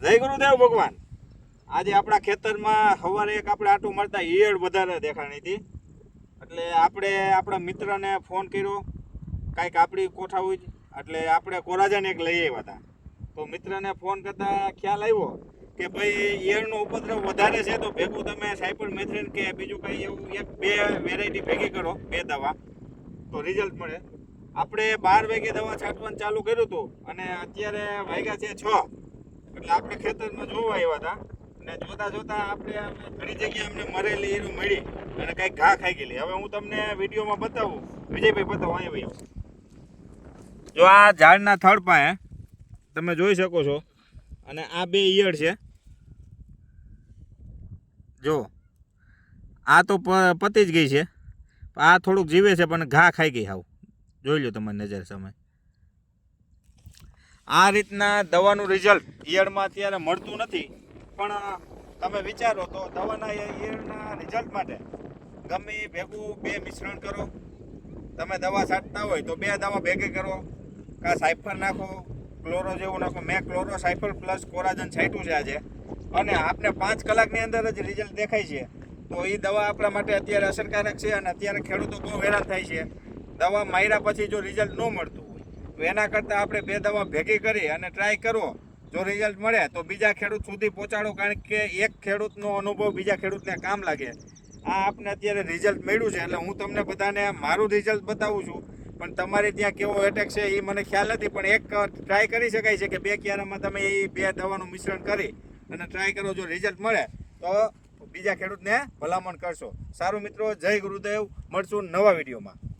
જય ગુરુદેવ ભગવાન। આજે આપણા ખેતરમાં સવારે એક આપણે આટો મારતા ઈયળ વધારે દેખાણી હતી, એટલે આપણે આપણા મિત્રને ફોન કર્યો, કાંઈક આપણી કોઠા હોય એટલે આપણે કોરાજાને એક લઈ આવ્યા હતા। તો મિત્રને ફોન કરતા ખ્યાલ આવ્યો કે ભાઈ ઈયળનો ઉપદ્રવ વધારે છે, તો ભેગું તમે સાયપરમેથ્રિન કે બીજું કંઈ એવું એક બે વેરાયટી ભેગી કરો, બે દવા, તો રિઝલ્ટ મળે। આપણે 12 વાગે દવા છાંટવાનું ચાલુ કર્યું હતું અને અત્યારે વાગ્યા છે 6, એટલે આપણે ખેતરમાં જોવા આવ્યા હતા અને જોતા જોતા આપણે ઘણી જગ્યાએ અમને મરેલી ઈયળ મળી અને કંઈક ઘા ખાઈ ગયેલી। હવે હું તમને વિડીયોમાં બતાવું, વિજયભાઈ બતાવો, અહીંયા ભાઈ જો આ ઝાડના થડ પાસે તમે જોઈ શકો છો, અને આ બે ઈયળ છે, જો આ તો પતી જ ગઈ છે, આ થોડુંક જીવે છે પણ ઘા ખાઈ ગઈ હાવ, જોઈ લો તમારી નજર સામે। આ રીતના દવાનું રિઝલ્ટ ઈયળમાં અત્યારે મળતું નથી, પણ તમે વિચારો તો દવાના ઈયળના રિઝલ્ટ માટે ગમે ભેગું બે મિશ્રણ કરો। તમે દવા છાંટતા હોય તો બે દવા ભેગી કરો, કાં સાયફર નાખો, ક્લોરો જેવું નાખો। મેં ક્લોરો સાયફર પ્લસ કોરાજન છાંટ્યું છે આજે, અને આપને 5 કલાકની અંદર જ રિઝલ્ટ દેખાય છે। તો એ દવા આપણા માટે અત્યારે અસરકારક છે, અને અત્યારે ખેડૂતો બહુ હેરાન થાય છે। દવા માર્યા પછી જો રિઝલ્ટ ન મળતું હોય તો એના કરતાં આપણે બે દવા ભેગી કરી અને ટ્રાય કરો, જો રિઝલ્ટ મળે તો બીજા ખેડૂત સુધી પહોંચાડો, કારણ કે એક ખેડૂતનો અનુભવ બીજા ખેડૂતને કામ લાગે। આ આપને અત્યારે રિઝલ્ટ મળ્યું છે એટલે હું તમને બધાને મારું રિઝલ્ટ બતાવું છું, પણ તમારે ત્યાં કેવો એટેક છે એ મને ખ્યાલ નથી, પણ એક ટ્રાય કરી શકાય છે કે 2 ક્યારામાં તમે એ બે દવાનું મિશ્રણ કરી અને ટ્રાય કરો, જો રિઝલ્ટ મળે તો બીજા ખેડૂતને ભલામણ કરશો। સારું મિત્રો, જય ગુરુદેવ, મળશું નવા વિડીયોમાં।